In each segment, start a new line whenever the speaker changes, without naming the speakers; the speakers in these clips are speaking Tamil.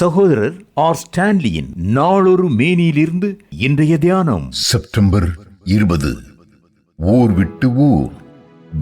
சகோதரர் ஆர் ஸ்டான்லியின் நாளொரு மேனியிலிருந்து இன்றைய தியானம்
செப்டம்பர் 20. ஊர் விட்டு ஊர்.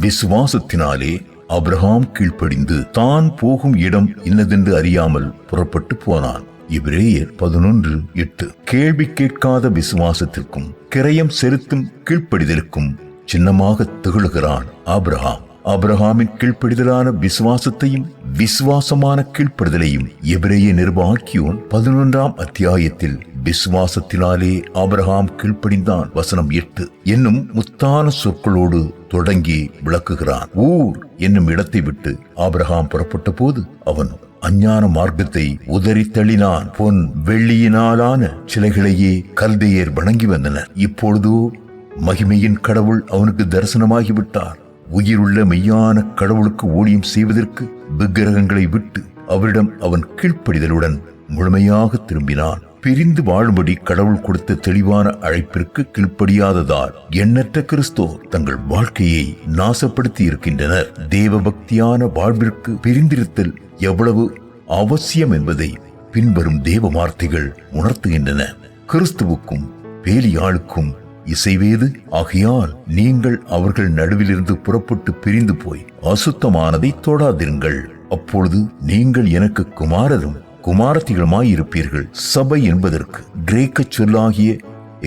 விசுவாசத்தினாலே ஆபிரகாம் கீழ்ப்படிந்து தான் போகும் இடம் இன்னதென்று அறியாமல் புறப்பட்டு போனான். எபிரேயர் 11:8. கேள்வி கேட்காத விசுவாசத்திற்கும் கிரயம் செலுத்தும் கீழ்ப்படிதலுக்கும் சின்னமாக திகழ்கிறான் ஆபிரகாம். ஆபிரகாமின் கீழ்ப்படிதலான விசுவாசத்தையும் விசுவாசமான கீழ்ப்படிதலையும் எபிரேய நிருபாக்கியோன் 11ஆம் அத்தியாயத்தில் விசுவாசத்தினாலே ஆபிரகாம் கீழ்ப்படிந்தான் வசனம் 8 என்னும் முத்தான சொற்களோடு தொடங்கி விளக்குகிறான். ஊர் என்னும் இடத்தை விட்டு ஆபிரகாம் புறப்பட்ட போது அவன் அஞ்ஞான மார்க்கத்தை உதறி தள்ளினான். பொன் வெள்ளியினாலான சிலைகளையே கல்தேயர் வணங்கி வந்தனர். இப்பொழுதோ மகிமையின் கடவுள் அவனுக்கு தரிசனமாகிவிட்டார். உயிருள்ள மெய்யான கடவுளுக்கு ஊழியம் செய்வதற்கு விக்கிரகங்களை விட்டு அவரிடம் அவன் கீழ்ப்படிதலுடன் முழுமையாக திரும்பினான். பிரிந்து வாழும்படி கடவுள் கொடுத்த தெளிவான அழைப்பிற்கு கீழ்ப்படியாததால் எண்ணற்ற கிறிஸ்தோர் தங்கள் வாழ்க்கையை நாசப்படுத்தி இருக்கின்றனர். தேவ பக்தியான வாழ்விற்கு பிரிந்திருத்தல் எவ்வளவு அவசியம் என்பதை பின்வரும் தேவ வார்த்தைகள் உணர்த்துகின்றன. கிறிஸ்துவுக்கும் பேலியாளுக்கும் இசைவேது. ஆகையால் நீங்கள் அவர்கள் நடுவிலிருந்து புறப்பட்டு பிரிந்து போய் அசுத்தமானதை தொடாதிருங்கள். அப்பொழுது நீங்கள் எனக்கு குமாரரும் குமாரத்திகளுமாயிருப்பீர்கள். சபை என்பதற்கு கிரேக்க சொல்லாகிய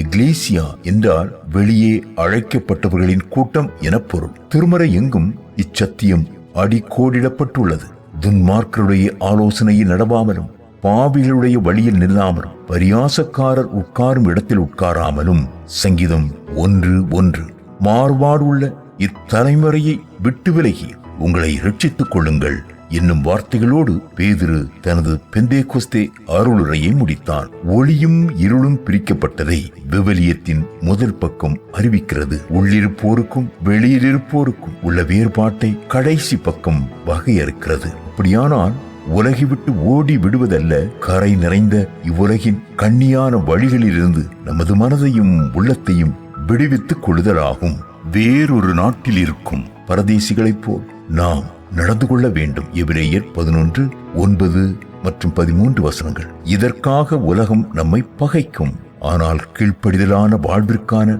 எக்லேசியா என்றால் வெளியே அழைக்கப்பட்டவர்களின் கூட்டம் எனப்பொருள். திருமறை எங்கும் இச்சத்தியம் அடிக்கோடிடப்பட்டுள்ளது. துன்மார்க்கருடைய ஆலோசனையில் நடவாமலும் பாவிகளுடைய வழியில் நில்லாமலும் பரியாசக்காரர் உட்காரும் இடத்தில் உட்காராமலும். சங்கீதம் 1:1. மாறுபாடுள்ள இத்தலைமுறையை விட்டு விலகி உங்களை ரட்சித்துக் கொள்ளுங்கள் என்னும் வார்த்தைகளோடு பேதுரு தனது பெந்தேகொஸ்தே அருளுரையை முடித்தான். ஒளியும் இருளும் பிரிக்கப்பட்டதை விவிலியத்தின் முதல் பக்கம் அறிவிக்கிறது. உள்ளிருப்போருக்கும் வெளியிலிருப்போருக்கும் உள்ள வேறுபாட்டை கடைசி பக்கம் வகையறுக்கிறது. அப்படியானால் உலகை விட்டு ஓடி விடுவதல்ல, கரை நிறைந்த இவ்வுலகின் கண்ணியான வழிகளிலிருந்து நமது மனதையும் உள்ளத்தையும் விடுவித்துக் கொள்ளுதலாகும். வேறொரு நாட்டில் இருக்கும் பரதேசிகளைப் போல் நாம் நடந்து கொள்ள வேண்டும். எபிரேயர் 11:9 மற்றும் 13 வசனங்கள். இதற்காக உலகம் நம்மை பகைக்கும். ஆனால் கீழ்ப்படிதலான வாழ்விற்கான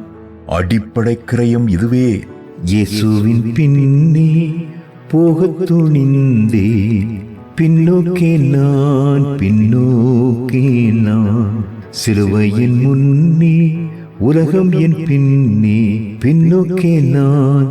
அடிப்படை கிரயம் இதுவே.
இயேசுவின் பின்னே போகத் துணிந்தே பின்னோக்கே நான் சிலுவையின் முன்னே உலகம் என் பின்னே பின்னோக்கே நான்